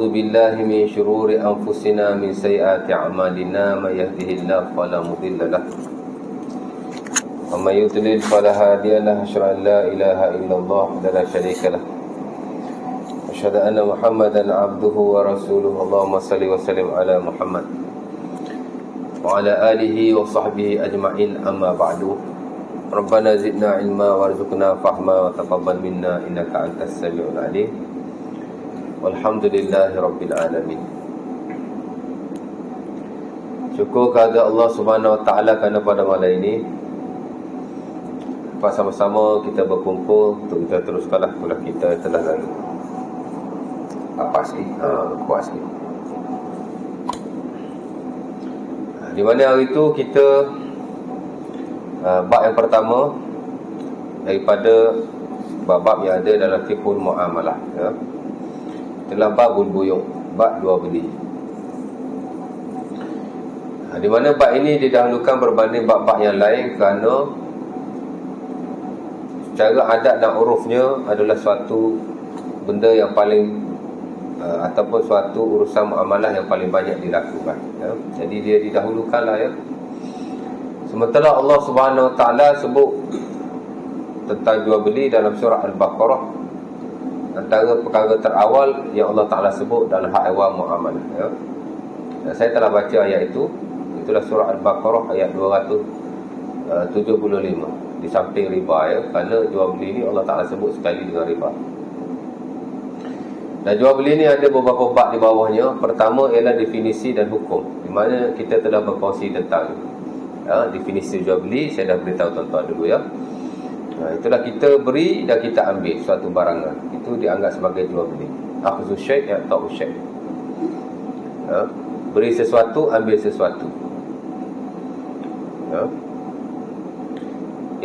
ونعوذ بالله من شرور أنفسنا من سيئات أعمالنا من يهده الله فلا مضل له ومن يضلل فلا هادي له أشهد أن لا إله إلا الله وحده لا شريك له أشهد أن محمدا عبده ورسوله اللهم صل وسلم على محمد وعلى آله وصحبه أجمعين أما بعد ربنا زدنا علما وارزقنا فهما وتقبل منا إنك أنت السميع العليم walhamdulillahi rabbil alamin. Syukur kepada Allah Subhanahu wa taala kerana pada malam ini sama-sama kita berkumpul untuk kita teruskanlah kuliah kita telah lalu. Apa sikit? Kuat sikit. Di mana hari itu kita bab yang pertama daripada bab-bab yang ada dalam fiqhul muamalah, ya. Dalam babul buyung, bab jual beli. Di mana bab ini didahulukan berbanding bab-bab yang lain kerana secara adat dan urufnya adalah suatu benda yang paling ataupun suatu urusan muamalah yang paling banyak dilakukan, ya. Jadi dia didahulukanlah, ya. Sementara Allah Subhanahu Wa Taala sebut tentang jual beli dalam surah Al-Baqarah, antara perkara terawal yang Allah Ta'ala sebut dalam hak awal muamalah, ya. Dan saya telah baca ayat itu. Itulah surah Al-Baqarah ayat 275 di samping riba, ya. Kerana jual beli ini Allah Ta'ala sebut sekali dengan riba. Dan jual beli ini ada beberapa bab di bawahnya. Pertama ialah definisi dan hukum, di mana kita telah berkongsi tentang, ya, definisi jual beli. Saya dah beritahu tuan-tuan dulu, ya. Itulah kita beri dan kita ambil suatu barangan. Itu dianggap sebagai jual beli. Akhdhu syai' atau syai'. Ya. Beri sesuatu, ambil sesuatu. Ya.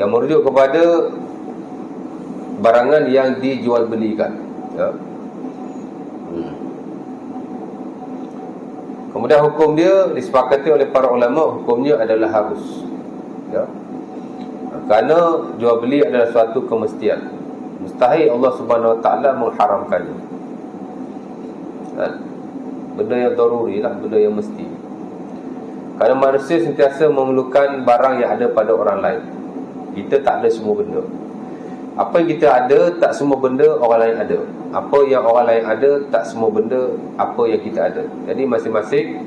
Yang merujuk kepada barangan yang dijual belikan. Ya. Kemudian hukum dia disepakati oleh para ulama, hukumnya adalah harus. Ya. Kerana jual beli adalah suatu kemestian. Mustahil Allah Subhanahu Wa Taala mengharamkannya. Benda yang daruri lah, benda yang mesti. Kerana manusia sentiasa memerlukan barang yang ada pada orang lain. Kita tak ada semua benda. Apa yang kita ada, tak semua benda orang lain ada. Apa yang orang lain ada, tak semua benda apa yang kita ada. Jadi masing-masing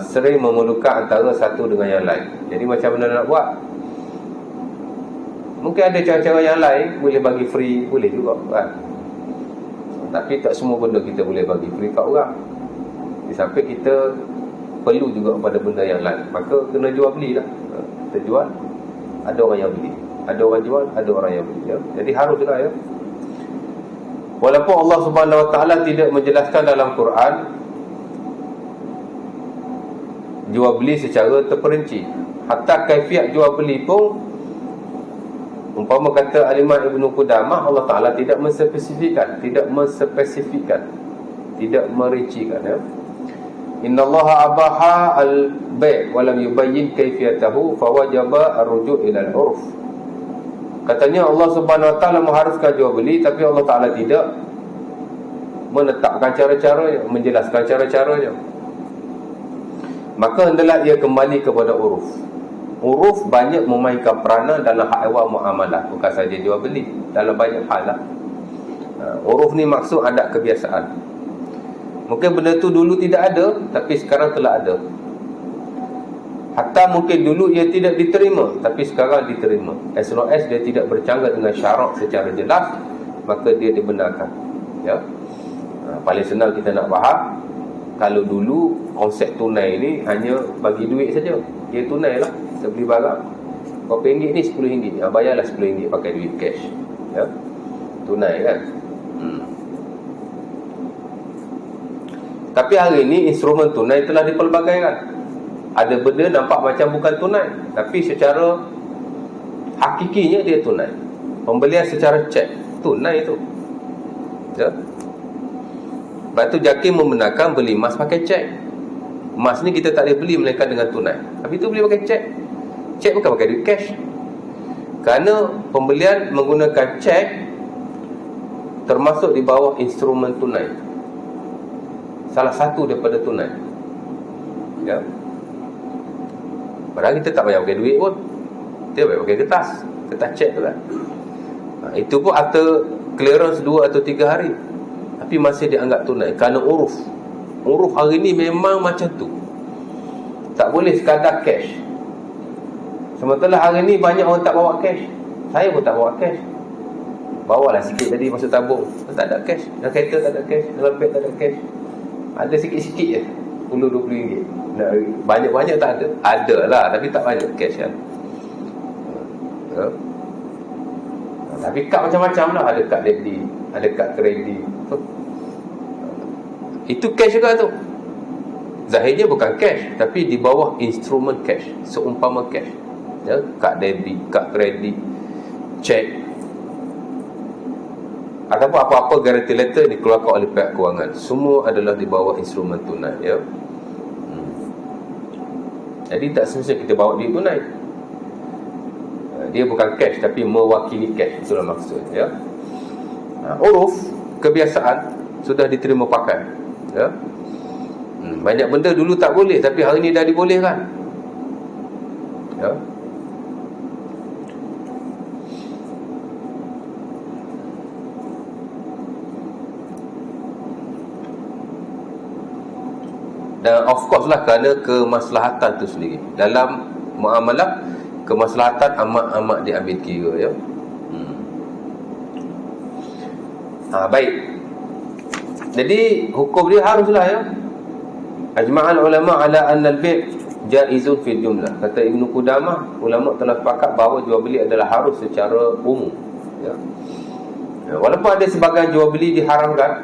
sering memerlukan antara satu dengan yang lain. Jadi macam mana nak buat? Mungkin ada cara-cara yang lain, boleh bagi free, boleh juga, kan? Tapi tak semua benda kita boleh bagi free kat orang. Di samping kita perlu juga pada benda yang lain, maka kena jual belilah. Kita jual, ada orang yang beli. Ada orang jual, ada orang yang beli, ya. Jadi haruslah, ya. Walaupun Allah Subhanahu Wa Taala tidak menjelaskan dalam Quran jual beli secara terperinci. Hatta kaifiat jual beli pun, umpama kata Al-Imam Ibn Qudamah, Allah Ta'ala tidak menspesifikkan, tidak merincikan, ya. Inna Allah abaha al-bay' walam yubayyin kaifiyatahu fawajaba ar-ruju' ila al-urf. Katanya Allah Subhanahu Wa Ta'ala mengharuskan jual beli, tapi Allah Ta'ala tidak menetapkan cara-caranya, menjelaskan cara-caranya. Maka hendaklah ia kembali kepada uruf. Uruf banyak memainkan peranan dalam hak awal muamalah, bukan saja jual beli, dalam banyak hal lah. Uruf ni maksud adat kebiasaan. Mungkin benda tu dulu tidak ada, tapi sekarang telah ada. Hatta mungkin dulu ia tidak diterima, tapi sekarang diterima. As long as dia tidak bercanggah dengan syarak secara jelas, maka dia dibenarkan, ya. Paling senang kita nak faham, kalau dulu konsep tunai ni hanya bagi duit saja. Dia tunai lah. Kita beli barang berapa ringgit ni, RM10. Bayarlah RM10 pakai duit cash, ya. Tunai, kan. Tapi hari ni instrumen tunai telah dipelbagaikan. Ada benda nampak macam bukan tunai, tapi secara hakikinya dia tunai. Pembelian secara cek, tunai tu, ya. Lepas tu Jakim membenarkan beli emas pakai cek. Emas ni kita tak boleh beli melainkan dengan tunai. Tapi tu beli pakai cek. Cek bukan pakai duit cash. Kerana pembelian menggunakan cek termasuk di bawah instrumen tunai. salah satu daripada tunai. Ya. Padahal kita tak payah pakai duit pun. Kita payah pakai kertas cek tu lah. Itu pun after clearance 2 atau 3 hari. Tapi masih dianggap tunai kerana uruf. Uruf hari ni memang macam tu. Tak boleh sekadar cash. Sementara hari ni banyak orang tak bawa cash. Saya pun tak bawa cash. Bawalah sikit tadi masuk tabung. Tak ada cash. Dalam kereta tak ada cash. Dalam beg tak ada cash. Ada sikit-sikit je, 10-20 ringgit. Banyak-banyak tak ada. Ada lah, tapi tak banyak cash kan. Tapi kad macam-macam lah. Ada kad debit, ada kad kredit. Itu cash juga tu. Zahirnya bukan cash, tapi di bawah instrumen cash, seumpama cash. Ya, kad debit, kad kredit, cek, ataupun apa-apa guarantee letter dikeluarkan oleh pihak kewangan, semua adalah di bawah instrumen tunai. Ya. Jadi tak semestinya kita bawa duit tunai. Dia bukan cash, tapi mewakili cash. Itulah maksud. Ya. Uruf, kebiasaan sudah diterima pakai. Ya. Banyak benda dulu tak boleh, tapi hari ni dah dibolehkan. Ya. Dan of course lah kerana kemaslahatan tu sendiri. Dalam muamalah, kemaslahatan amat-amat diambil kira. Ya. Baik. Jadi hukum dia haruslah, ya. Ajma'al ulama' ala anna al-bi' jaizun fil jumlah. Kata Ibnu Qudamah, ulama telah sepakat bahawa jual beli adalah harus secara umum. Ya. Walaupun ada sebahagian jual beli diharamkan,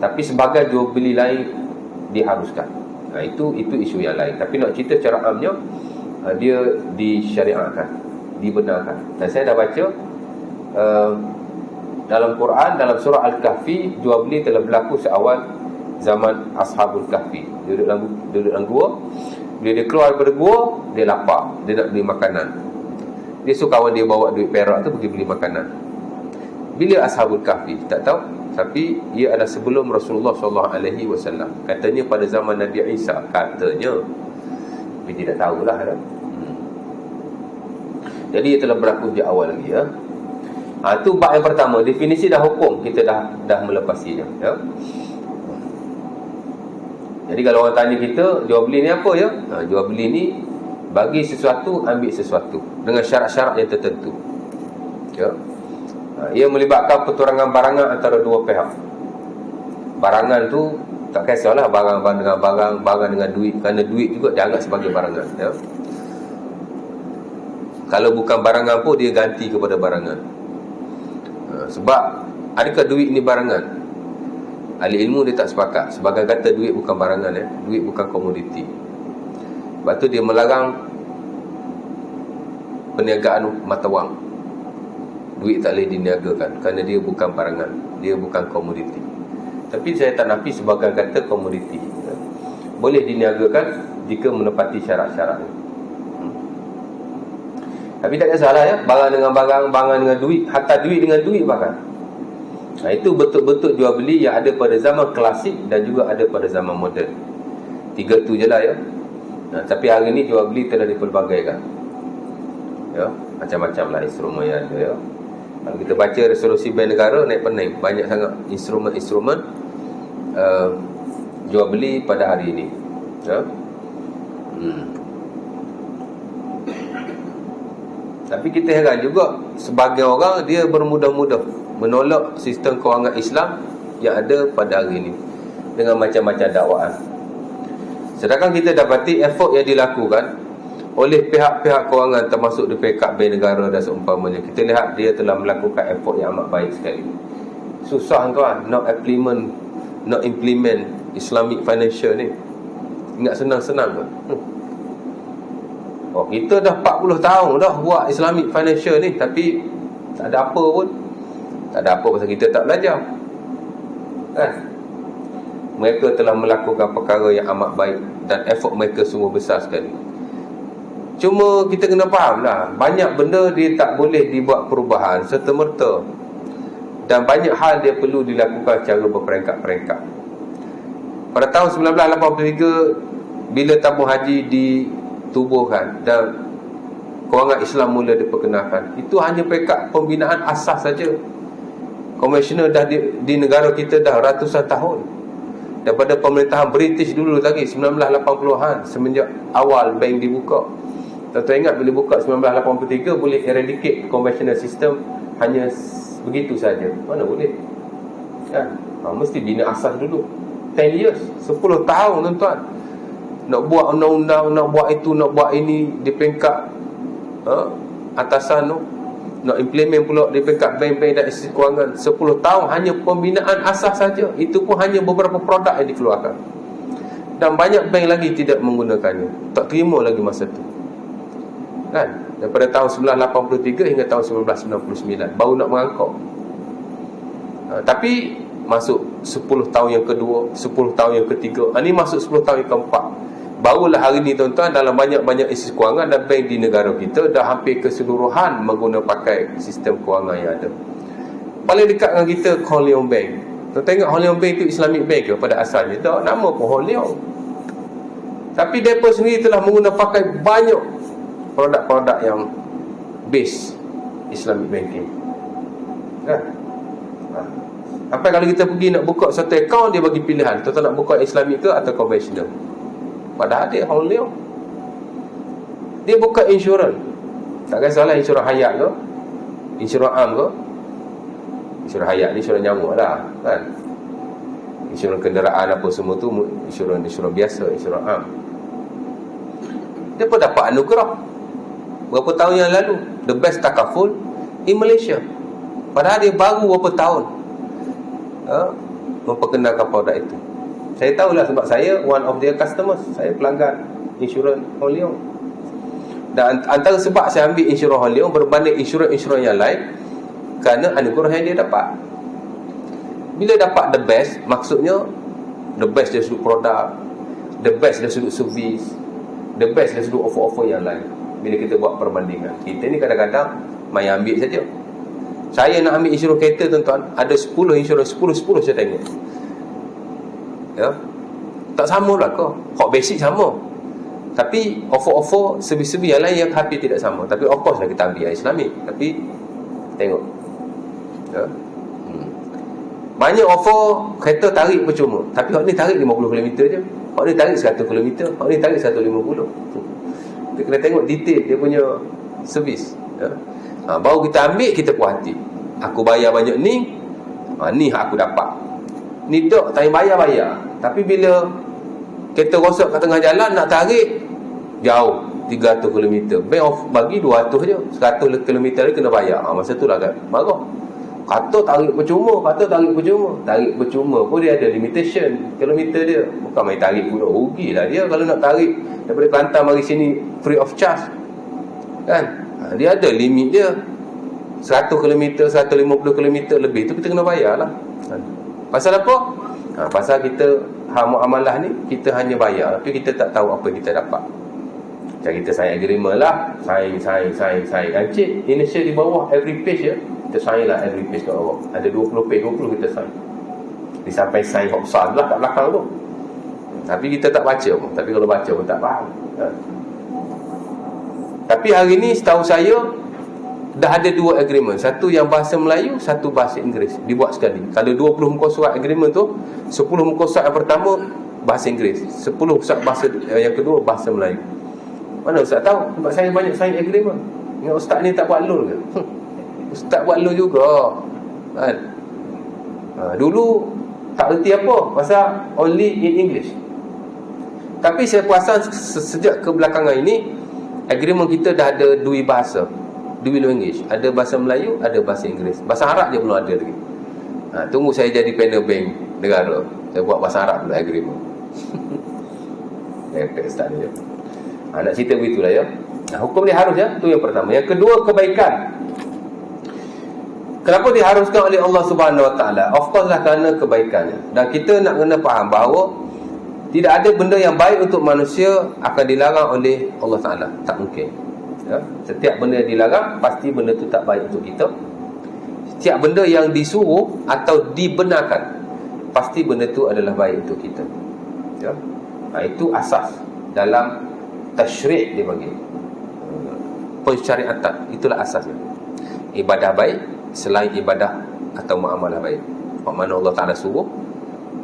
tapi sebahagian jual beli lain diharuskan. Itu isu yang lain. Tapi nak cerita secara amnya, dia disyariatkan, dibenarkan. Dan saya dah baca dalam Quran, dalam surah Al-Kahfi, jual beli telah berlaku seawal zaman Ashabul Kahfi. Duduk dalam gua. Bila dia keluar daripada gua, dia lapar, dia nak beli makanan. Dia suruh kawan dia bawa duit perak tu pergi beli makanan. Bila Ashabul Kahfi? Tak tahu. Tapi ia adalah sebelum Rasulullah SAW. Katanya pada zaman Nabi Isa. Katanya. Tapi tidak tahulah. Jadi ia telah berlaku di awal lagi. Ya. Itu bab yang pertama. Definisi dah hukum. Kita dah melepasinya. Ya. Jadi kalau orang tanya kita, jual beli ni apa, ya? Jual beli ni bagi sesuatu, ambil sesuatu dengan syarat-syarat yang tertentu. Ya. Ia melibatkan perturangan barangan antara dua pihak. Barangan tu tak kisahlah barang dengan barang dengan duit. Kerana duit juga dianggap sebagai barangan. Ya. Kalau bukan barangan pun dia ganti kepada barangan. Sebab adakah duit ni barangan? Ahli ilmu dia tak sepakat. Sebagai kata duit bukan barangan, ya. Duit bukan komoditi. Sebab tu dia melarang perniagaan mata wang. Duit tak boleh diniagakan kerana dia bukan barangan, dia bukan komoditi. Tapi saya tak nafi sebagai kata komoditi, ya. Boleh diniagakan jika menepati syarat-syarat. Tapi tak kisahlah, ya. Barang dengan barang, barang dengan duit, hatta duit dengan duit bahkan. Itu betul-betul jual beli yang ada pada zaman klasik dan juga ada pada zaman moden. 3 tu je lah, ya. Tapi hari ni jual beli telah dipelbagaikan. Ya, macam-macam lah instrumen yang ada, ya. Kalau kita baca resolusi Bank Negara, naik pening, banyak sangat instrumen-instrumen jual beli pada hari ini. Ya. Tapi kita heran juga, sebagai orang dia bermudah-mudah menolak sistem kewangan Islam yang ada pada hari ini dengan macam-macam dakwaan. Sedangkan kita dapati effort yang dilakukan oleh pihak-pihak kewangan termasuk di peringkat Bank Negara dan seumpamanya. Kita lihat dia telah melakukan effort yang amat baik sekali. Susah tuan nak implement Islamic financial ni. Ingat senang-senang ke? Kita dah 40 tahun dah buat Islamic financial ni, tapi tak ada apa pun. Tak ada apa pasal kita tak belajar. Mereka telah melakukan perkara yang amat baik dan effort mereka sungguh besar sekali. Cuma kita kena faham lah, banyak benda dia tak boleh dibuat perubahan serta-merta. Dan banyak hal dia perlu dilakukan secara berperingkat-peringkat. Pada tahun 1983 bila tabung haji ditubuhkan dan kewangan Islam mula diperkenalkan, itu hanya peringkat pembinaan asas saja. Konvensional dah di negara kita dah ratusan tahun. Daripada pemerintahan British dulu lagi 1980-an, semenjak awal bank dibuka. Tuan-tuan ingat bila buka 1983 boleh eradicate conventional system hanya begitu saja? Mana boleh? Kan? Mesti bina asas dulu. 10 years, 10 tahun tuan-tuan. Nak buat undang-undang, nak buat itu, nak buat ini di peringkat atasan tu, nak implement pula di peringkat bank-bank dan institusi kewangan. 10 tahun hanya pembinaan asas saja. Itu pun hanya beberapa produk yang dikeluarkan. Dan banyak bank lagi tidak menggunakannya. Tak terima lagi masa tu. Kan? Daripada tahun 1983 hingga tahun 1999 baru nak mengangkut. Tapi masuk 10 tahun yang kedua, 10 tahun yang ketiga, ini masuk 10 tahun yang keempat, barulah hari ni tuan-tuan dalam banyak-banyak institusi kewangan dan bank di negara kita dah hampir keseluruhan menggunakan pakai sistem kewangan yang ada. Paling dekat dengan kita Hong Leong Bank. Tuan-tuan tengok Hong Leong Bank tu Islamic Bank ke pada asalnya? Tak, nama pun Hong Leong. Tapi mereka sendiri telah menggunakan pakai banyak produk-produk yang base Islamic banking. Kan? Apa kalau kita pergi nak buka satu akaun, dia bagi pilihan, tuan-tuan nak buka Islamic ke atau konvensional. Padahal dia Hong Leong. Dia buka insurans. Tak kisahlah insurans hayat ke, insurans am ke. Insurans hayat ni insurans nyamuk lah, kan. Insurans kenderaan apa semua tu insurans biasa, insurans am. Dia pun dapat anugerah berapa tahun yang lalu, the best takaful in Malaysia. Padahal dia baru berapa tahun memperkenalkan produk itu. Saya tahulah sebab saya one of their customers. Saya pelanggan insurans Hong Leong. Dan antara sebab saya ambil insurans Hong Leong berbanding insurans yang lain, kerana anugerah yang dia dapat. Bila dapat the best, maksudnya the best dari sudut produk, the best dari sudut servis, the best dari sudut offer-offer yang lain. Bila kita buat perbandingan, kita ni kadang-kadang main ambil saja. Saya nak ambil insurans kereta tuan-tuan, ada 10 insurans, 10 saya tengok. Ya. Tak sama lah kau. Hak basic sama. Tapi offer-offer servis-servis yang lain yang hampir tidak sama. Tapi of course lah kita ambil yang Islamic. Tapi tengok. Ya. Banyak offer kereta tarik percuma. Tapi hak ni tarik 50 km je. Hak ni tarik 100 km. Hak ni tarik 150. Kita kena tengok detail dia punya servis. Ya. Baru kita ambil, kita puas hati. Aku bayar banyak ni, ni hak aku dapat. Ni dok tak bayar. Tapi bila kereta rosak kat tengah jalan nak tarik jauh 300 km, bank bagi 200 je, 100 km lagi kena bayar. Masa tu lah kan marah. Kata tarik percuma. Tarik percuma pun dia ada limitation kilometer dia. Bukan main tarik pula, rugilah dia kalau nak tarik daripada Kelantan mari sini free of charge. Kan? Dia ada limit dia. 100 km, 150 km lebih tu kita kena bayar lah. Pasal apa? Pasal kita muamalah ni kita hanya bayar, tapi kita tak tahu apa kita dapat. Macam kita sign agreement lah, sign Encik initial di bawah every page ya. Kita sign lah every page kat bawah. Ada 20 page, 20 kita sign. Sampai sign hok besar lah kat belakang tu. Tapi kita tak baca pun. Tapi kalau baca pun tak faham. Tapi hari ni setahu saya dah ada 2 agreement. Satu yang bahasa Melayu, satu bahasa Inggeris. Dibuat sekali. Kalau 20 muka surat agreement tu, 10 muka surat yang pertama bahasa Inggeris, 10 surat bahasa yang kedua bahasa Melayu. Mana Ustaz tahu? Sebab saya banyak sign agreement. Ingat Ustaz ni tak buat loan ke? Ustaz buat loan juga. Kan? Dulu tak erti apa pasal only in English. Tapi saya perasan sejak kebelakangan ini agreement kita dah ada 2 bahasa, 2 language. Ada bahasa Melayu, ada bahasa Inggeris. Bahasa Arab je belum ada lagi. Tunggu saya jadi panel bank negara, saya buat bahasa Arab dulu agreement. Ustaz ni je. Nak cerita begitulah ya. Hukum dia harus ya. Itu yang pertama. Yang kedua, kebaikan. Kenapa diharuskan oleh Allah Subhanahu Wa Taala? Of course lah kerana kebaikannya. Dan kita nak kena faham bahawa tidak ada benda yang baik untuk manusia akan dilarang oleh Allah Ta'ala. Tak mungkin ya? Setiap benda yang dilarang, pasti benda itu tak baik untuk kita. Setiap benda yang disuruh atau dibenarkan, pasti benda itu adalah baik untuk kita. Ya. Itu asas dalam tasyri' dia panggil. Pensyariatan, itulah asasnya. Ibadah baik selain ibadah atau muamalah baik. Mana Allah Ta'ala suruh,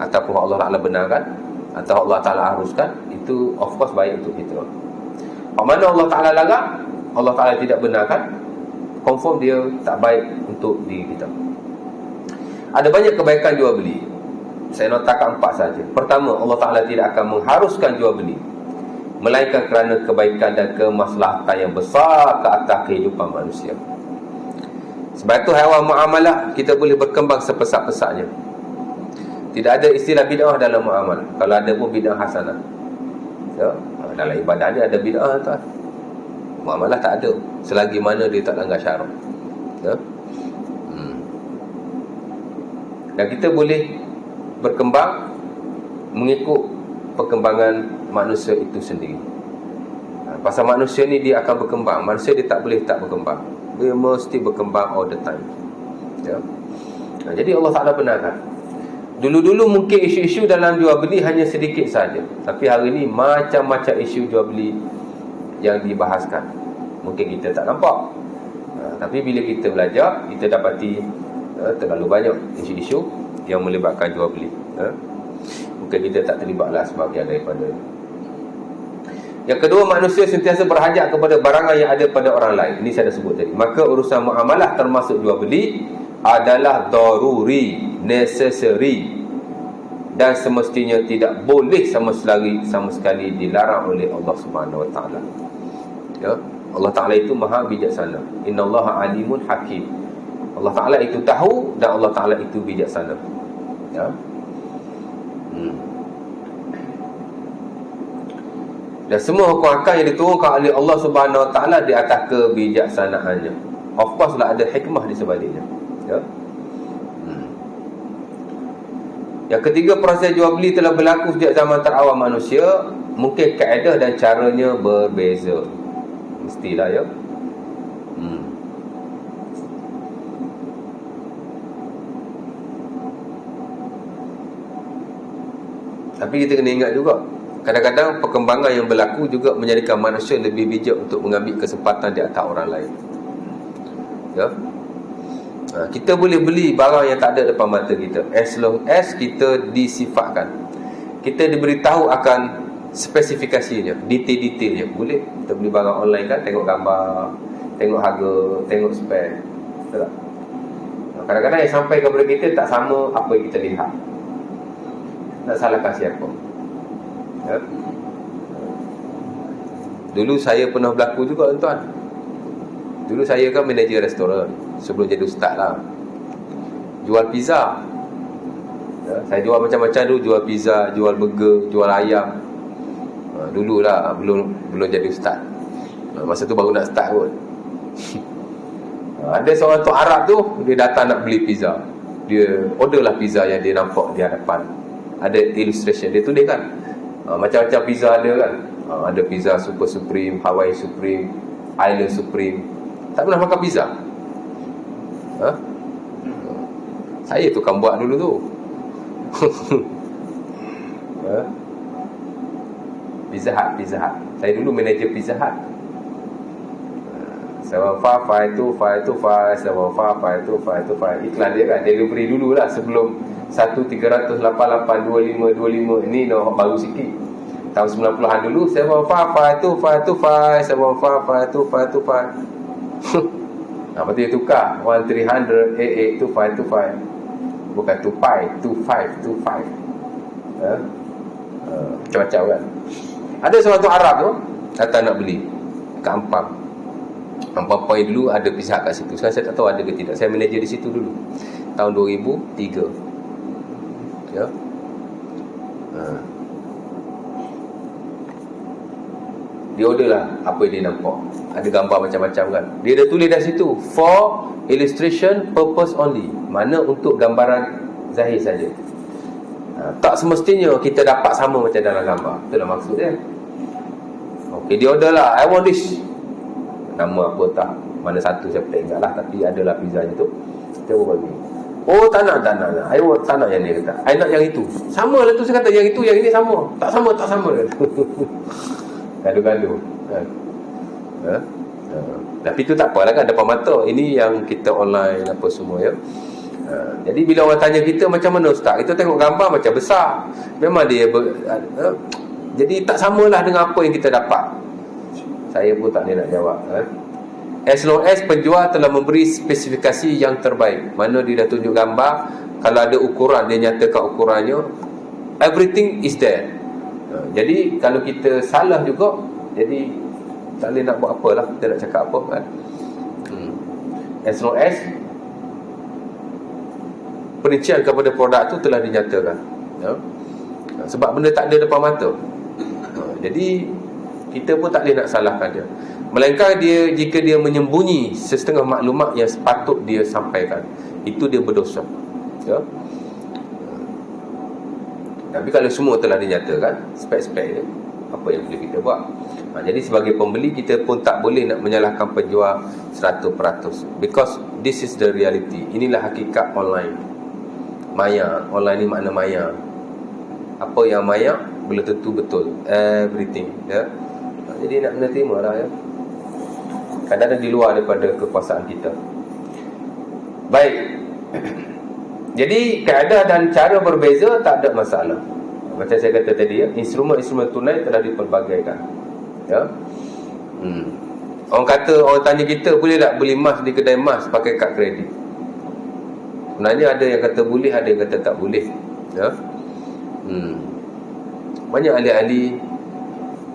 ataupun Allah Ta'ala benarkan, atau Allah Ta'ala haruskan, itu of course baik untuk kita. Mana Allah Ta'ala larang, Allah Ta'ala tidak benarkan, confirm dia tak baik untuk diri kita. Ada banyak kebaikan jual beli. Saya notakan 4 saja. Pertama, Allah Ta'ala tidak akan mengharuskan jual beli, melainkan kerana kebaikan dan kemaslahatan yang besar ke atas kehidupan manusia. Sebab itu haiwan muamalah kita boleh berkembang sepesat-pesatnya. Tidak ada istilah bid'ah dalam muamalah. Kalau ada pun bid'ah hasanah. Ya, dalam ibadah ni ada bid'ah tuan. Muamalah tak ada selagi mana dia tak langgar syarak. Ya. Dan kita boleh berkembang mengikut perkembangan manusia itu sendiri. Pasal manusia ni dia akan berkembang. Manusia dia tak boleh tak berkembang. Dia mesti berkembang all the time. Ya. Jadi Allah Ta'ala benarkan. Dulu-dulu mungkin isu-isu dalam jual beli hanya sedikit saja. Tapi hari ini macam-macam isu jual beli yang dibahaskan. Mungkin kita tak nampak. Tapi bila kita belajar, kita dapati terlalu banyak isu-isu yang melibatkan jual beli. Mungkin kita tak terlibatlah sebahagian daripada. Yang kedua, manusia sentiasa berhajat kepada barangan yang ada pada orang lain. Ini saya dah sebut tadi. Maka urusan muamalah termasuk jual beli adalah daruri, necessary, dan semestinya tidak boleh sama sekali dilarang oleh Allah Subhanahu Wa Taala. Ya, Allah Taala itu maha bijaksana. Innallaha alimun hakim. Allah Taala itu tahu dan Allah Taala itu bijaksana. Ya. Dan semua hukum akal yang diturunkan oleh Allah Subhanahu Wa Taala di atas kebijaksanaannya. Of course lah ada hikmah di sebaliknya. Ya. Yang ketiga, proses jual beli telah berlaku sejak zaman terawal manusia. Mungkin kaedah dan caranya berbeza. Mestilah ya. Tapi kita kena ingat juga, kadang-kadang perkembangan yang berlaku juga menjadikan manusia lebih bijak untuk mengambil kesempatan di atas orang lain. Ya. Kita boleh beli barang yang tak ada depan mata kita, as long as kita disifatkan. Kita diberitahu akan spesifikasinya, detail-detailnya. Boleh kita beli barang online kan, tengok gambar, tengok harga, tengok spek. Betul tak? Kadang-kadang yang sampai kepada kita tak sama apa yang kita lihat. Nak salahkan siapa? Ya. Dulu saya pernah berlaku juga tuan. Dulu saya kan manager restoran sebelum jadi ustaz lah. Jual pizza. Ya, saya jual macam-macam dulu, jual pizza, jual burger, jual ayam. Dululah belum jadi ustaz. Masa tu baru nak start kot. Ada seorang tu Arab tu, dia datang nak beli pizza. Dia orderlah pizza yang dia nampak di hadapan. Ada illustration, dia tulis kan. Macam-macam pizza ada kan. Ada pizza Super Supreme, Hawaii Supreme, Island Supreme. Tak pernah makan pizza. Saya tukang buat dulu tu. Pizza Hut. Saya dulu manager Pizza Hut. 7552525 7552525. Iklan dia kan, delivery dululah sebelum 13882525. Ini dah baru sikit. Tahun 90-an dulu 7552525 lepas tu dia tukar 1300882525. Bukan 2525. Macam-macam kan. Ada seorang tu Arab tu datang nak beli kat Ampang. Ampang Point dulu ada Pizza Hut kat situ. Sekarang saya tak tahu ada ke tidak. Saya manager di situ dulu tahun 2003. Ya. Dia order lah apa yang dia nampak. Ada gambar macam-macam kan. Dia dah tulis dah situ, for illustration purpose only. Mana untuk gambaran zahir saja. Tak semestinya kita dapat sama macam dalam gambar. Itulah maksud dia. Okey, dia order lah, I want this. Nama apa tak, mana satu saya tak ingat lah, tapi adalah pizzanya tu. Kita bagi. Oh tak nak. I tak nak yang ni kata. I nak yang itu. Sama lah tu saya kata, yang itu yang ini sama. Tak sama. Gaduh-gaduh. Tapi tu tak apalah kan, depan mata. Ini yang kita online apa semua ya. Jadi bila orang tanya kita macam mana ustaz, kita tengok gambar macam besar. Memang dia jadi tak samalah dengan apa yang kita dapat. Saya pun tak nak jawab. As long as penjual telah memberi spesifikasi yang terbaik, mana dia dah tunjuk gambar, kalau ada ukuran dia nyatakan ukurannya, everything is there. Jadi kalau kita salah juga, jadi tak boleh nak buat apalah, kita nak cakap apa kan. As long as perincian kepada produk tu telah dinyatakan sebab benda tak ada depan mata. Jadi kita pun tak boleh nak salahkan dia. Melainkan dia, jika dia menyembunyi setengah maklumat yang sepatut dia sampaikan, itu dia berdosa ya. Tapi kalau semua telah dinyatakan spek-spek dia, apa yang boleh kita buat? Jadi sebagai pembeli, kita pun tak boleh nak menyalahkan penjual 100%, because this is the reality. Inilah hakikat online. Maya, online ni makna maya. Apa yang maya belum tentu betul, everything ya. Jadi nak kena terima lah ya. Kadang-kadang di luar daripada kekuasaan kita. Baik. Jadi keadaan dan cara berbeza tak ada masalah. Macam saya kata tadi ya, instrumen-instrumen tunai telah dipelbagaikan ya. Orang tanya kita, boleh tak beli emas di kedai emas pakai kad kredit? Sebenarnya ada yang kata boleh, ada yang kata tak boleh ya. Banyak ahli-ahli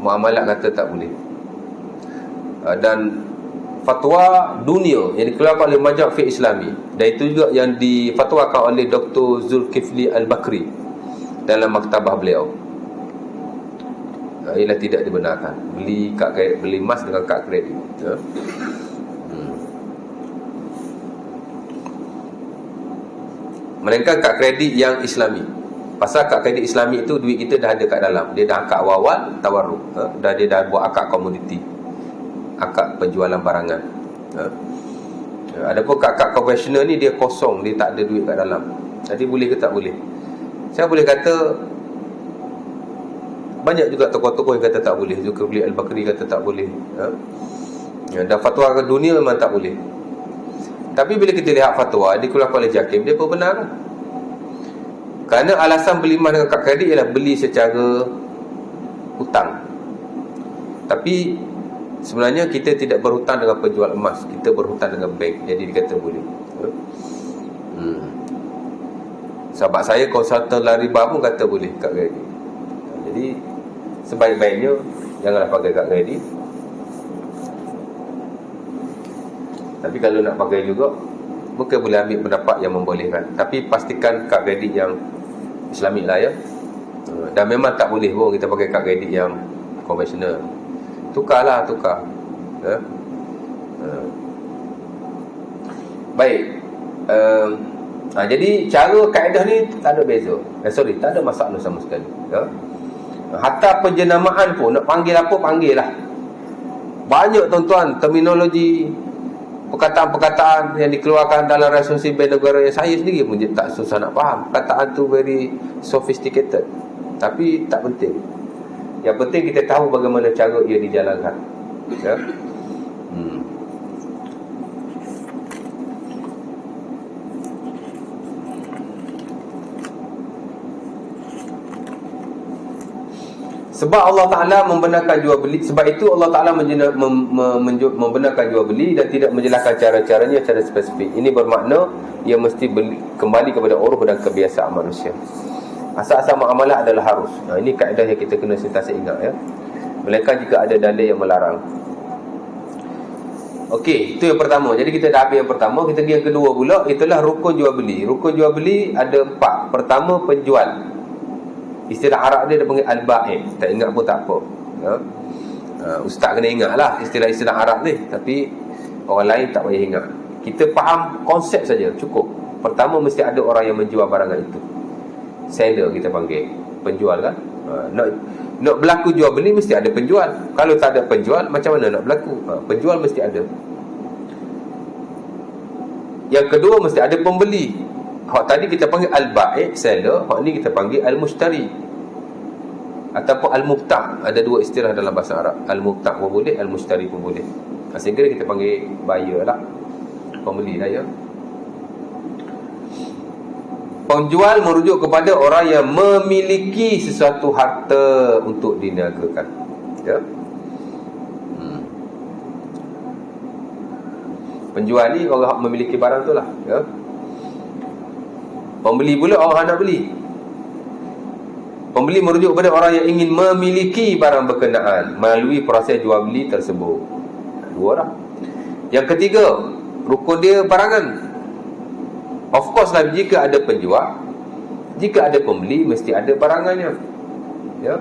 muamalat kata tak boleh. Dan fatwa dunia yang dikeluarkan oleh Majma' Fiqh Islami, dan itu juga yang difatwakan oleh Dr. Zulkifli Al-Bakri dalam maktabah beliau, ialah tidak dibenarkan beli emas dengan kad kredit ya. Melainkan kad kredit yang Islami. Pasal kad kredit Islami itu duit kita dah ada kat dalam. Dia dah akad awal tawarruk, dia dah buat akad komoditi, akad penjualan barangan. Adapun kad konvensional ni dia kosong, dia tak ada duit kat dalam. Jadi boleh ke tak boleh? Saya boleh kata banyak juga tokoh-tokoh yang kata tak boleh. Zulkifli Al-Bakri kata tak boleh dan fatwa ke dunia memang tak boleh. Tapi bila kita lihat fatwa dikeluarkan oleh JAKIM, dia berbenarkan. Kerana alasan beli emas dengan kad kredit ialah beli secara hutang. Tapi sebenarnya kita tidak berhutang dengan penjual emas, kita berhutang dengan bank. Jadi dikata boleh. Sahabat saya konsultan riba pun kata boleh kad kredit. Jadi sebaik-baiknya janganlah pakai kad kredit. Tapi kalau nak pakai juga, mungkin boleh ambil pendapat yang membolehkan. Tapi pastikan kad kredit yang Islamik lah ya. Dan memang tak boleh pun kita pakai kad kredit yang konvensional. Tukar ya. Baik. Jadi cara kaedah ni tak ada beza. Tak ada masalah sama sekali ya. Hatta penjenamaan pun nak panggil apa, panggil lah. Banyak tuan-tuan terminologi, perkataan-perkataan yang dikeluarkan dalam resolusi Bank Negara yang saya sendiri pun tak susah nak faham. Perkataan tu very sophisticated, tapi tak penting. Yang penting kita tahu bagaimana cara ia dijalankan ya. Sebab Allah Ta'ala membenarkan jual beli. Sebab itu Allah Ta'ala membenarkan jual beli dan tidak menjelaskan cara-caranya secara spesifik. Ini bermakna ia mesti kembali kepada uruf dan kebiasaan manusia. Asal-asal muamalah adalah harus. Ini kaedah yang kita kena sentiasa ingat ya. Melainkan jika ada dalil yang melarang. Okey, itu yang pertama. Jadi kita dah habis yang pertama, kita pergi yang kedua pula, itulah rukun jual beli. Rukun jual beli ada 4. Pertama, penjual. Istilah Arab dia panggil al-ba'i'. Tak ingat pun tak apa ya. Ustaz kena ingat lah istilah-istilah Arab ni. Tapi orang lain tak payah ingat. Kita faham konsep saja cukup. Pertama, mesti ada orang yang menjual barangan itu. Seller kita panggil. Penjual kan. Nak berlaku jual beli mesti ada penjual. Kalau tak ada penjual, macam mana nak berlaku? Penjual mesti ada. Yang kedua, mesti ada pembeli. Hak tadi kita panggil al-bai', seller. Hak ni kita panggil al-mushtari ataupun al-mubta'. Ada dua istilah dalam bahasa Arab. Al-mubta' pun boleh, al-mushtari pun boleh. Sehingga kita panggil buyer lah, pembeli lah ya. Penjual merujuk kepada orang yang memiliki sesuatu harta untuk diniagakan, ya. Penjual ni orang memiliki barang tu lah, ya. Pembeli pula orang nak beli. Pembeli merujuk kepada orang yang ingin memiliki barang berkenaan melalui proses jual beli tersebut. Dua lah. Yang ketiga, rukun dia barangan. Of course lah, jika ada penjual, jika ada pembeli, mesti ada barangannya, ya.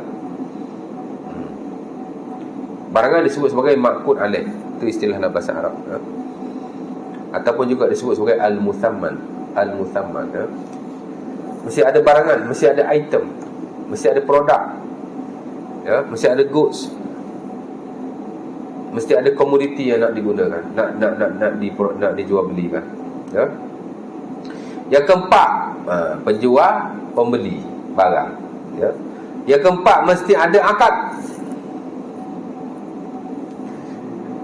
Barangan disebut sebagai ma'qud alaih. Itu istilah dalam bahasa Arab, ya. Ataupun juga disebut sebagai al-muthamman. Al-muthamman, ya. Mesti ada barangan, mesti ada item, mesti ada produk, ya, mesti ada goods, mesti ada komoditi yang nak digunakan, nak dijual belikan, ya. Yang keempat, penjual, pembeli barang, ya. Yang keempat, mesti ada akad.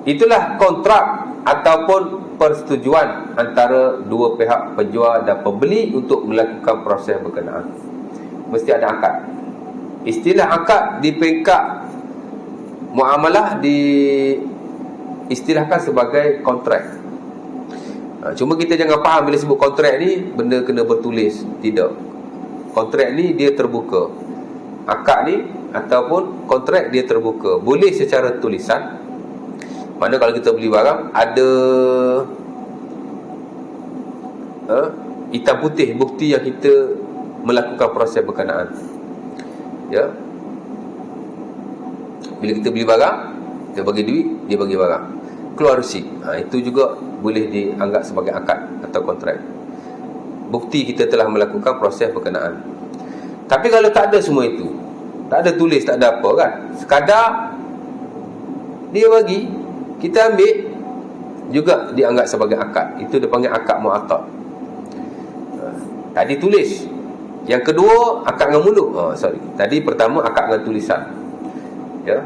Itulah kontrak ataupun persetujuan antara dua pihak, penjual dan pembeli, untuk melakukan proses berkenaan. Mesti ada akad. Istilah akad di peringkat muamalah diistilahkan sebagai kontrak. Cuma kita jangan faham bila sebut kontrak ni benda kena bertulis. Tidak. Kontrak ni dia terbuka. Akad ni ataupun kontrak dia terbuka. Boleh secara tulisan. Mana kalau kita beli barang ada hitam putih bukti yang kita melakukan proses berkenaan, ya. Bila kita beli barang, kita bagi duit, dia bagi barang, keluar resit. Itu juga boleh dianggap sebagai akad atau kontrak. Bukti kita telah melakukan proses berkenaan. Tapi kalau tak ada semua itu, tak ada tulis, tak ada apa kan, sekadar dia bagi, kita ambil, juga dianggap sebagai akad. Itu dia panggil akad mu'attad. Tadi tulis. Yang kedua, akad dengan mulut. Tadi pertama akad dengan tulisan, ya.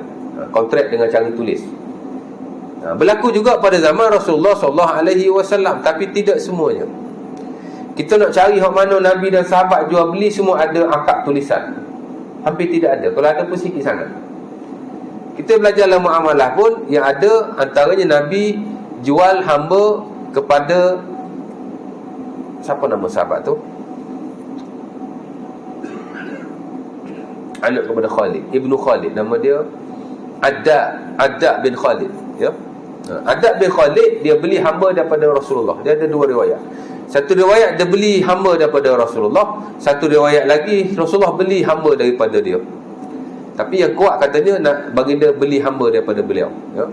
Kontrak dengan cara tulis. Berlaku juga pada zaman Rasulullah SAW, tapi tidak semuanya. Kita nak cari hak mana Nabi dan sahabat jual beli, semua ada akad tulisan. Hampir tidak ada. Kalau ada pun sikit sangat. Kita belajar dalam muamalah pun, yang ada antaranya Nabi jual hamba kepada, siapa nama sahabat tu? Anak kepada Khalid, Ibnu Khalid, nama dia Adda bin Khalid, ya. Adda bin Khalid, dia beli hamba daripada Rasulullah. Dia ada dua riwayat. Satu riwayat dia beli hamba daripada Rasulullah, satu riwayat lagi Rasulullah beli hamba daripada dia. Tapi yang kuat katanya baginda beli hamba daripada beliau, ya.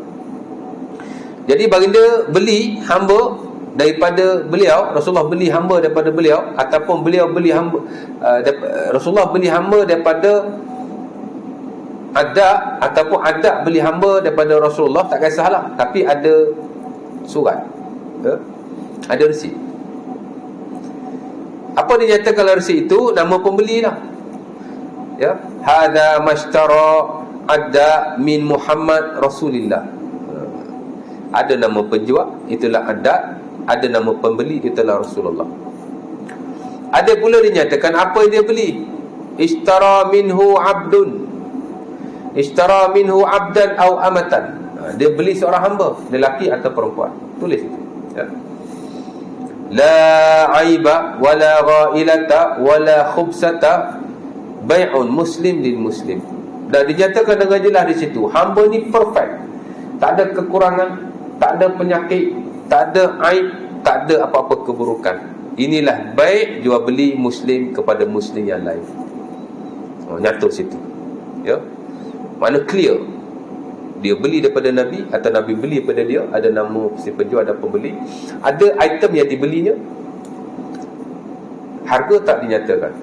Jadi baginda beli hamba daripada beliau, Rasulullah beli hamba daripada beliau, ataupun beliau beli hamba, Rasulullah beli hamba daripada Adda, ataupun Adda beli hamba daripada Rasulullah, tak kisahlah, tapi ada surat, ya? Ada resit. Apa dinyatakan dalam resit itu? Nama pembeli lah, ya. Hadza mashtara Adda min Muhammad Rasulillah. Ada nama penjual, itulah Adda. Ada nama pembeli, itulah Rasulullah. Ada pula dinyatakan apa yang dia beli. Ishtara minhu abdun, ishtara minhu abdan au amatan. Dia beli seorang hamba, lelaki atau perempuan. Tulis itu, ya. La aiba wala ghailata wala khubsata, bai'un muslim lil muslim. Dan dinyatakan dengan jelas di situ, hamba ni perfect, tak ada kekurangan, tak ada penyakit, tak ada aib, tak ada apa-apa keburukan. Inilah baik jual beli muslim kepada muslim yang lain. Nyata situ, ya. Mana clear, dia beli daripada Nabi atau Nabi beli daripada dia. Ada nama si penjual dan pembeli, ada item yang dibelinya, harga tak dinyatakan,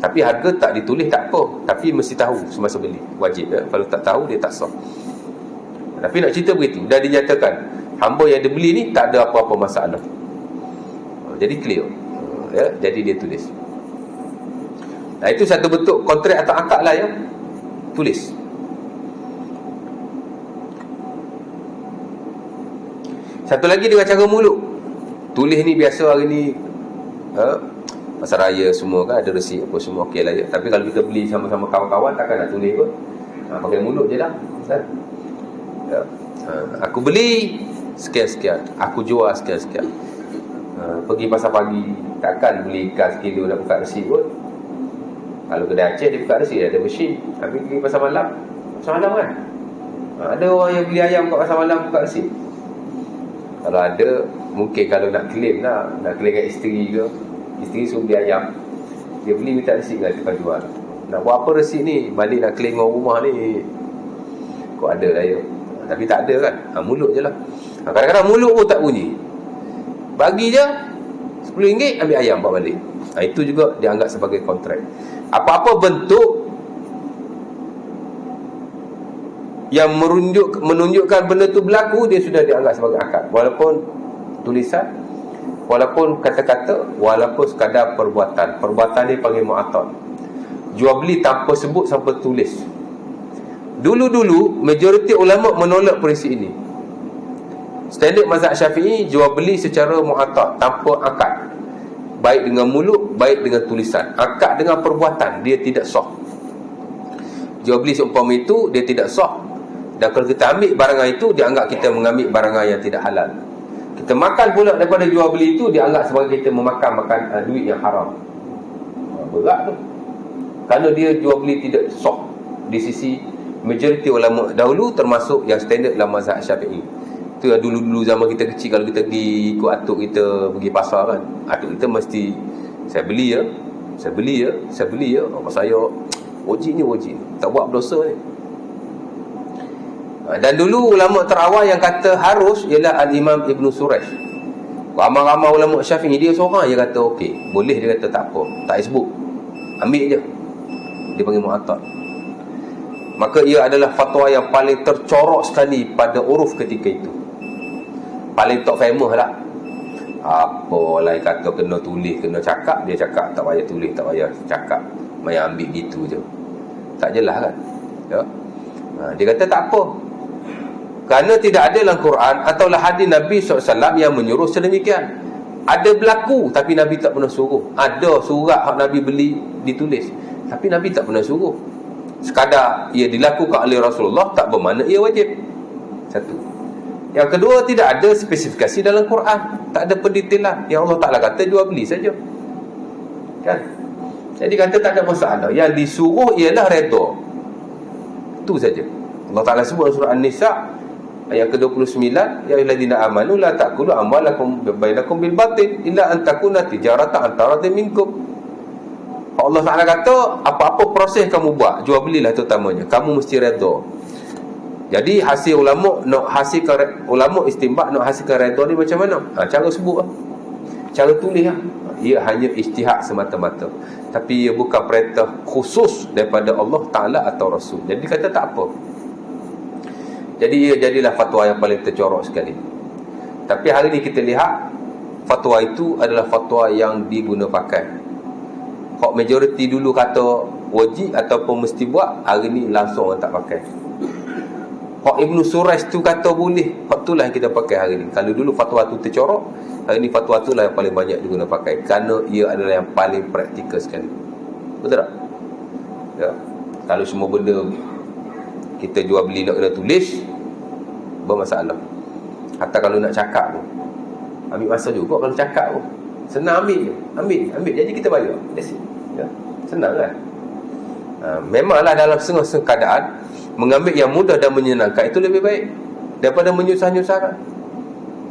tapi harga tak ditulis, tak apa, tapi mesti tahu semasa beli, wajib, ya? Kalau tak tahu dia tak sah. Tapi nak cerita begitu, dah dinyatakan hamba yang dibeli ni tak ada apa-apa masalah. Jadi clear. Ya, jadi dia tulis. Nah, itu satu bentuk kontrak atau akad lah ya. Tulis. Satu lagi dengan cara mulut. Tulis ni biasa hari ni masa raya semua kan ada resit apa semua okey lah ya. Tapi kalau kita beli sama-sama kawan-kawan takkan nak tulis pun. Pakai mulut je lah kan? Ya. Aku beli sekian-sekian, aku jual sekian-sekian. Pergi pasar pagi takkan beli ikan sekilo nak buka resit pun. Kalau kedai Aceh dia buka resit, dia ada mesin. Tapi pergi pasar malam kan ada orang yang beli ayam kat pasar malam buka resit. Kalau ada, mungkin kalau nak claim nak claim kat isteri ke, isteri suruh beli ayam, dia beli minta resit dengan tukang jual. Nak buat apa resit ni? Balik nak claim orang rumah ni. Kok ada lah ya. Tapi tak ada kan. Mulut je lah. Kadang-kadang mulut pun tak bunyi. Bagi je RM10 ambil ayam bawa balik. Itu juga dianggap sebagai kontrak. Apa-apa bentuk yang menunjukkan benda tu berlaku, dia sudah dianggap sebagai akad. Walaupun tulisan, walaupun kata-kata, walaupun sekadar perbuatan. Perbuatan ni panggil mu'attad. Jual beli tanpa sebut, tanpa tulis. Dulu-dulu majoriti ulama menolak prinsip ini. Standard mazhab Syafi'i, jual beli secara mu'attad, tanpa akad, baik dengan mulut, baik dengan tulisan. Akad dengan perbuatan, dia tidak sah. Jual beli seumpama itu, dia tidak sah. Dan kalau kita ambil barangan itu, dianggap kita mengambil barangan yang tidak halal. Kita makan pula daripada jual beli itu, dianggap sebagai kita memakan duit yang haram. Berat tu. Kerana dia jual beli tidak sah di sisi majoriti ulama dahulu, termasuk yang standard dalam mazhab Syafi'i. Itu yang dulu-dulu zaman kita kecil, kalau kita pergi ikut atuk kita pergi pasar kan, atuk kita mesti saya beli ya, apa saya wajib ni, tak buat berdosa ni. Dan dulu ulama terawal yang kata harus ialah Al-Imam Ibn Suraj. Ramai-ramai ulama Syafi'i, dia seorang yang kata okey, boleh, dia kata tak apa, tak sebut, ambil je. Dia panggil mu'attad. Maka ia adalah fatwa yang paling tercorok sekali pada uruf ketika itu. Paling top famous lah. Apa lain kata kena tulis, kena cakap, dia cakap tak payah tulis, tak payah cakap, main ambil gitu je. Tak jelas kan ya? Dia kata tak apa, kerana tidak ada dalam Quran atau hadis Nabi SAW yang menyuruh sedemikian. Ada berlaku tapi Nabi tak pernah suruh. Ada surat hak Nabi beli ditulis, tapi Nabi tak pernah suruh. Sekadar ia dilakukan oleh Rasulullah, tak bermakna ia wajib. Satu. Yang kedua, tidak ada spesifikasi dalam Quran, tak ada pendetailan. Yang Allah Ta'ala kata jual beli saja kan. Jadi kata tak ada masalah. Yang disuruh ialah redha, itu saja. Allah Ta'ala sebut surah An-Nisa ayat ke-29, ya ayyuhallazina amanu la ta'kulu amwalakum bainakum bil batil illa an takuna tijaratan antara minkum. Allah Ta'ala kata apa-apa proses kamu buat, jual belilah terutamanya, kamu mesti redha. Jadi hasil ulama nak hasilkan, ulama istinbat nak hasilkan redha ni macam mana? Cara sebut lah, cara tulis lah. Ia hanya ijtihad semata-mata, tapi ia bukan perintah khusus daripada Allah Ta'ala atau Rasul. Jadi kata tak apa. Jadi ia jadilah fatwa yang paling tercorok sekali. Tapi hari ni kita lihat fatwa itu adalah fatwa yang diguna pakai. Hak majoriti dulu kata wajib ataupun mesti buat, hari ni langsung orang tak pakai. Hak Ibn Suraj tu kata boleh, hak tu lah yang kita pakai hari ni. Kalau dulu fatwa tu tercorok, hari ni fatwa tu lah yang paling banyak diguna pakai, kerana ia adalah yang paling praktikal sekali. Betul tak? Ya. Kalau semua benda kita jual beli nak kena tulis, bermasalah. Hatta kalau nak cakap pun ambil masa juga. Kalau cakap pun senang, ambil je, ambil jadi kita bayar. Ya. Senang kan? Memanglah dalam setengah-setengah keadaan, mengambil yang mudah dan menyenangkan itu lebih baik daripada menyusah-nyusahkan.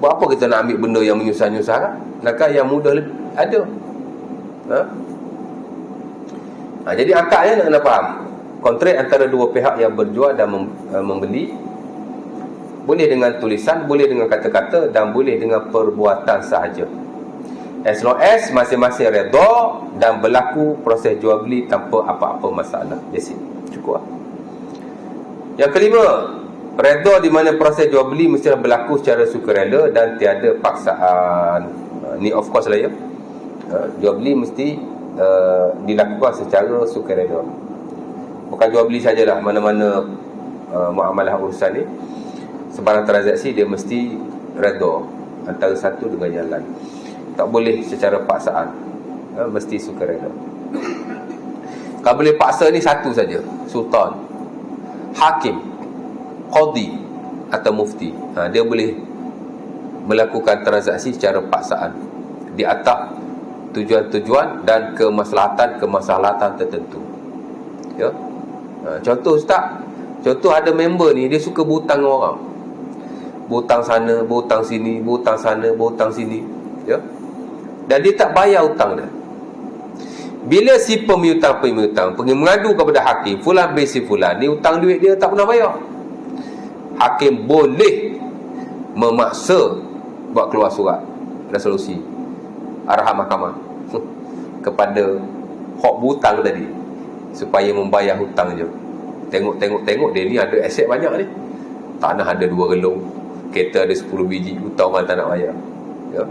Buat apa kita nak ambil benda yang menyusah-nyusahkan? Naklah yang mudah ada. Jadi akadnya nak kena faham. Kontrak antara dua pihak yang berjual dan membeli, boleh dengan tulisan, boleh dengan kata-kata, dan boleh dengan perbuatan sahaja, as long as masing-masing redha dan berlaku proses jual beli tanpa apa-apa masalah. That's it. Cukup lah. Yang kelima, redha di mana proses jual beli mestilah berlaku secara sukarela dan tiada paksaan. Ni of course lah ya. Jual beli mesti dilakukan secara sukarela. Bukan jual beli sajalah, mana-mana muamalah urusan ni, sebarang transaksi dia mesti redha antara satu dengan yang lain. Tak boleh secara paksaan, mesti sukarela. Kalau boleh paksa ni satu saja, sultan, hakim, qadi atau mufti. Dia boleh melakukan transaksi secara paksaan di atas tujuan-tujuan dan kemaslahatan tertentu. Ya. Contoh ustaz, contoh ada member ni dia suka berhutang dengan orang. Berhutang sana, berhutang sini, berhutang sana, berhutang sini, ya. Dan dia tak bayar hutang dia. Bila si pemiutang pergi mengadu kepada hakim, fulan bin si fulan ni hutang duit dia tak pernah bayar, hakim boleh memaksa buat keluar surat resolusi arahan mahkamah kepada hak berhutang tadi supaya membayar hutang je. Tengok dia ni ada aset banyak ni, tanah ada 2 gelung, kereta ada 10 biji, hutang orang tak nak bayar, ya.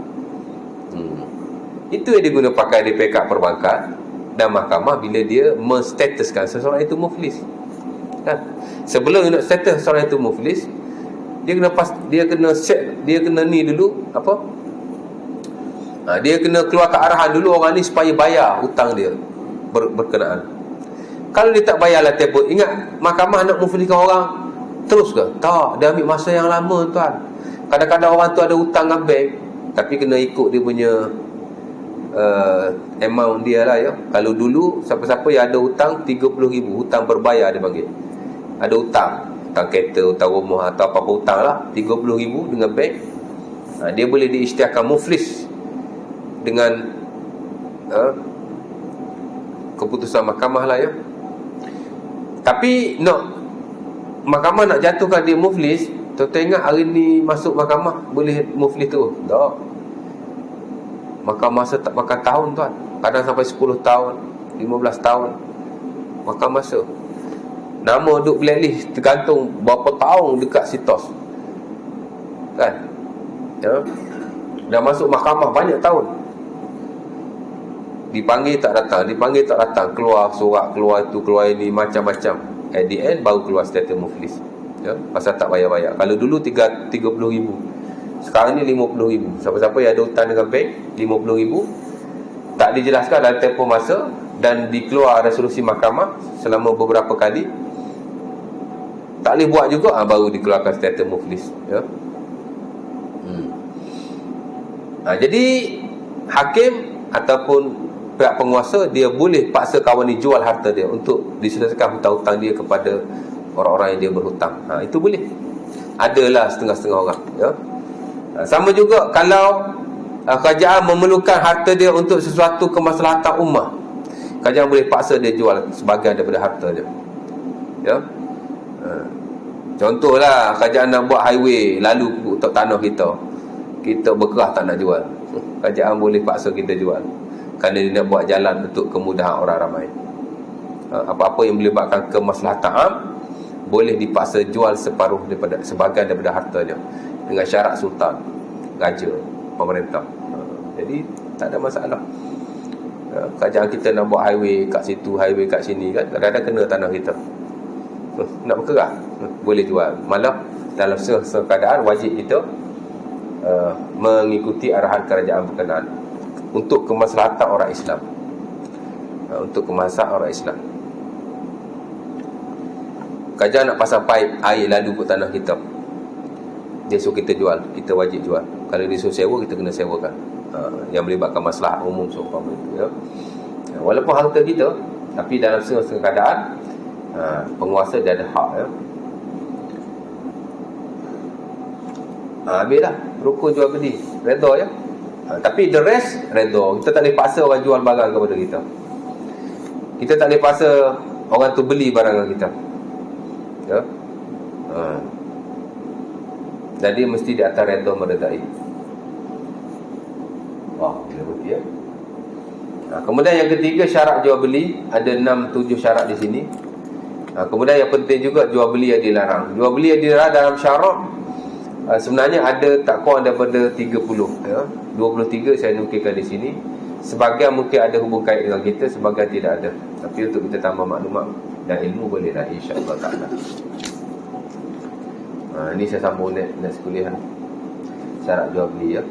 Itu yang dia guna pakai di pekat perbankan dan mahkamah bila dia menstatuskan seseorang itu muflis, kan? Sebelum nak status seseorang itu muflis, dia kena ni dulu apa? Dia kena keluarkan arahan dulu orang ni supaya bayar hutang dia berkenaan. Kalau dia tak bayarlah tempoh, ingat mahkamah nak mufliskan orang terus ke? Tak, dia ambil masa yang lama tuan. Kadang-kadang orang tu ada hutang dengan bank, tapi kena ikut dia punya amount dia lah, ya. Kalau dulu siapa-siapa yang ada hutang 30,000, hutang berbayar dia panggil, ada hutang kereta, hutang rumah atau apa-apa hutang lah, 30,000 dengan bank, dia boleh diisytiharkan muflis dengan keputusan mahkamah lah, ya. Tapi mahkamah nak jatuhkan dia muflis, tuan-tuan ingat hari ni masuk mahkamah boleh muflis tu? Tak. Makan masa tak makan tahun tuan, kadang sampai 10 tahun, 15 tahun makan masa. Nama duk blacklist tergantung berapa tahun dekat sitos, kan, ya. Dah masuk mahkamah banyak tahun, dipanggil tak datang, keluar surat, keluar itu, keluar ini, macam-macam. At the end baru keluar status muflis, ya, pasal tak bayar-bayar. Kalau dulu 30,000, sekarang ni 50,000. Siapa-siapa yang ada hutang dengan bank 50,000, tak dijelaskan dalam tempoh masa dan dikeluar resolusi mahkamah selama beberapa kali, tak boleh buat juga, baru dikeluarkan status muflis, ya. Jadi hakim ataupun pihak penguasa dia boleh paksa kawan ni jual harta dia untuk diselesaikan hutang-hutang dia kepada orang-orang yang dia berhutang. Itu boleh. Adalah setengah-setengah orang, ya. Sama juga kalau kerajaan memerlukan harta dia untuk sesuatu kemaslahatan ummah, kerajaan boleh paksa dia jual sebahagian daripada harta dia, ya. Contohlah kerajaan nak buat highway lalu untuk tanah kita berkerah tak nak jual, kerajaan boleh paksa kita jual kerana dia nak buat jalan untuk kemudahan orang ramai. Apa-apa yang melibatkan kemaslahatan am boleh dipaksa jual sebahagian daripada hartanya dengan syarat sultan, raja, pemerintah. Jadi tak ada masalah. Kerajaan kita nak buat highway kat situ, highway kat sini, kan, kadang-kadang kena tanah kita, nak berkerah, boleh jual. Malah dalam keadaan wajib kita mengikuti arahan kerajaan berkenaan untuk kemaslahatan orang Islam, untuk kemaslahatan orang Islam. Kerajaan nak pasang paip air lalu ke tanah kita, dia suruh kita jual, kita wajib jual. Kalau dia suruh sewa, kita kena sewakan, yang melibatkan masalah umum seumpama itu, ya. Walaupun harta kita, tapi dalam setengah-setengah keadaan penguasa dia ada hak, ya. Habis dah rukun jual beli, redha, ya. Tapi the rest redha. Kita tak boleh paksa orang jual barang kepada kita, kita tak boleh paksa orang tu beli barang kita, ya. Jadi mesti di atas redha meredai. Wah, bila berhenti, ya. Kemudian yang ketiga, syarat jual beli. Ada 6-7 syarat di sini. Kemudian yang penting juga, jual beli yang dilarang. Jual beli yang dilarang dalam syarat Sebenarnya ada tak kurang daripada 30 ya. 23 saya nukilkan di sini. Sebahagian mungkin ada hubung kait dengan kita, sebahagian tidak ada. Tapi untuk kita tambah maklumat dan ilmu boleh dah, insya-Allah taala. Ini saya sambung next kuliah. Syarat jual beli ya.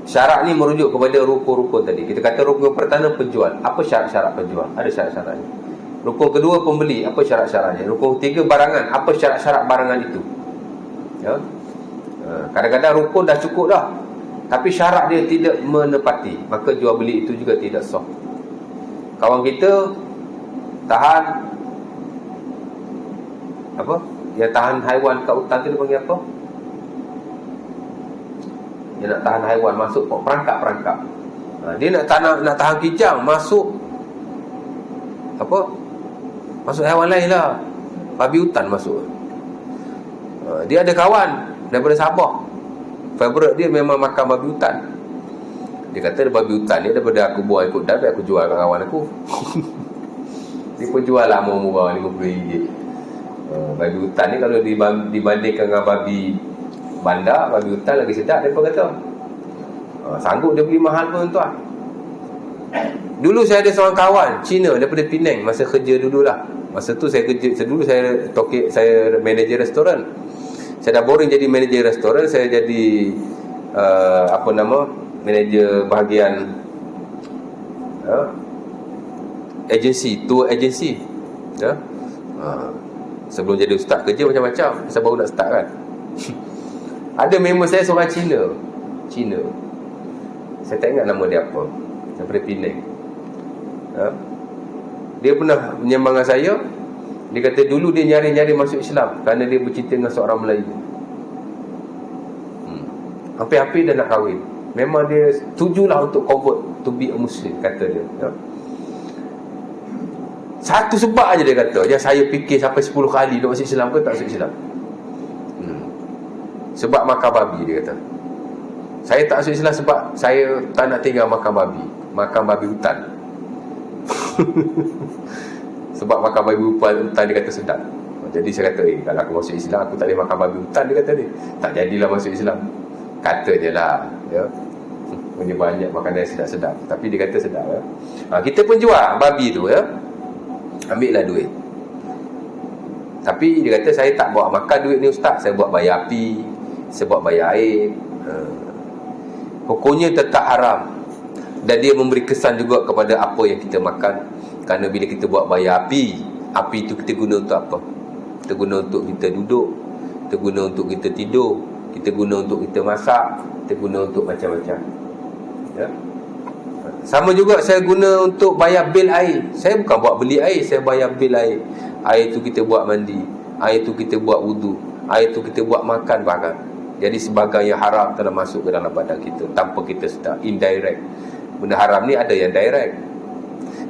Syarat ni merujuk kepada rukun-rukun tadi. Kita kata rukun pertama penjual. Apa syarat-syarat penjual? Ada syarat-syaratnya. Rukun kedua pembeli. Apa syarat-syaratnya? Rukun ketiga barangan. Apa syarat-syarat barangan itu? Ya. Kadang-kadang rukun dah cukup dah, tapi syarat dia tidak menepati, maka jual beli itu juga tidak sah. Kawan kita tahan apa? Dia tahan haiwan kat hutan tu dia panggil apa? Dia nak tahan haiwan masuk perangkap-perangkap. Dia nak tahan kijang masuk apa? Masuk haiwan lain lah. Babi hutan masuk. Dia ada kawan daripada Sabah. Favourite dia memang makan babi hutan. Dia kata babi hutan ni daripada aku buang ikut darat, aku jual kat kawan aku. Dia pun jual lah murah-murah RM50. Babi hutan ni kalau dibandingkan dengan babi bandar, babi hutan lagi sedap daripada kata. Sanggup dia beli mahal pun tuan. Dulu saya ada seorang kawan Cina daripada Penang, masa kerja dululah. Masa tu saya kerja, dulu saya manager restoran. Saya dah boring jadi manager restoran, saya jadi manager bahagian agensi, tour agensi ya. Sebelum jadi ustaz kerja macam-macam, saya baru nak start kan. Ada member saya seorang Cina. Saya tak ingat nama dia apa, daripada Penang ya. Dia pernah menyembang dengan saya. Dia kata dulu dia nyari-nyari masuk Islam kerana dia bercinta dengan seorang Melayu. Hampir-hampir dia nak kahwin. Memang dia setujulah untuk convert to be a Muslim, kata dia ya. Satu sebab aja dia kata, yang saya fikir sampai 10 kali nak masuk Islam ke tak masuk Islam. Sebab makan babi, dia kata. Saya tak masuk Islam sebab saya tak nak tinggal makan babi hutan. Sebab makan babi hutan dia kata sedap. Jadi saya kata, kalau aku masuk Islam aku tak boleh makan babi hutan, dia kata ni. Tak jadilah masuk Islam. Kata je lah ya. Punya banyak makanan yang sedap-sedap, tapi dia kata sedap ya. Kita pun jual babi tu ya. Ambil lah duit. Tapi dia kata saya tak bawa makan duit ni ustaz, saya buat bayar api, saya buat bayar air. Pokoknya tetap haram. Dan dia memberi kesan juga kepada apa yang kita makan. Kerana bila kita buat bayar api itu kita guna untuk apa? Kita guna untuk kita duduk, kita guna untuk kita tidur, kita guna untuk kita masak, kita guna untuk macam-macam ya. Sama juga saya guna untuk bayar bil air. Saya bukan buat beli air, saya bayar bil air. Air tu kita buat mandi, air tu kita buat wudu, air tu kita buat makan bahkan. Jadi sebagai yang haram telah masuk ke dalam badan kita tanpa kita sedar, indirect. Benda haram ni ada yang direct,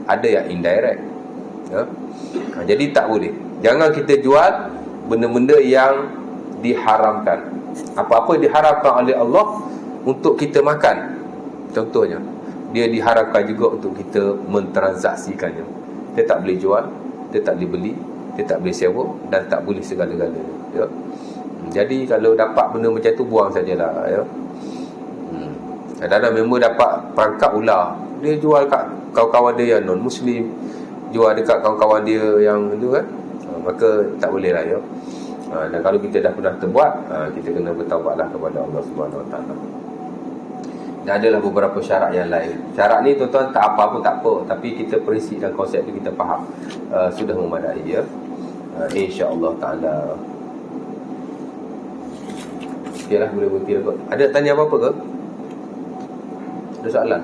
ada yang indirect ya? Jadi tak boleh. Jangan kita jual benda-benda yang diharamkan. Apa-apa yang diharamkan oleh Allah untuk kita makan, contohnya dia diharamkan juga untuk kita mentransaksikannya. Dia tak boleh jual, dia tak boleh beli, dia tak boleh sewa, dan tak boleh segala-galanya ya? Jadi kalau dapat benda macam tu, buang sajalah ya. Kadang-kadang member dapat perangkap ular, dia jual kat kawan-kawan dia yang non-Muslim, jual dekat kawan-kawan dia yang itu kan. Maka tak boleh lah ya. Dan kalau kita dah pernah terbuat, kita kena bertaubatlah kepada Allah Subhanahu Wa Taala. Dan adalah beberapa syarat yang lain. Syarat ni tuan-tuan tak apa pun tak apa, tapi kita prinsip dan konsep tu kita faham, sudah memadai ya. InsyaAllah Ta'ala. Okeylah, boleh berhenti lah kot. Ada tanya apa-apa ke? Ada soalan?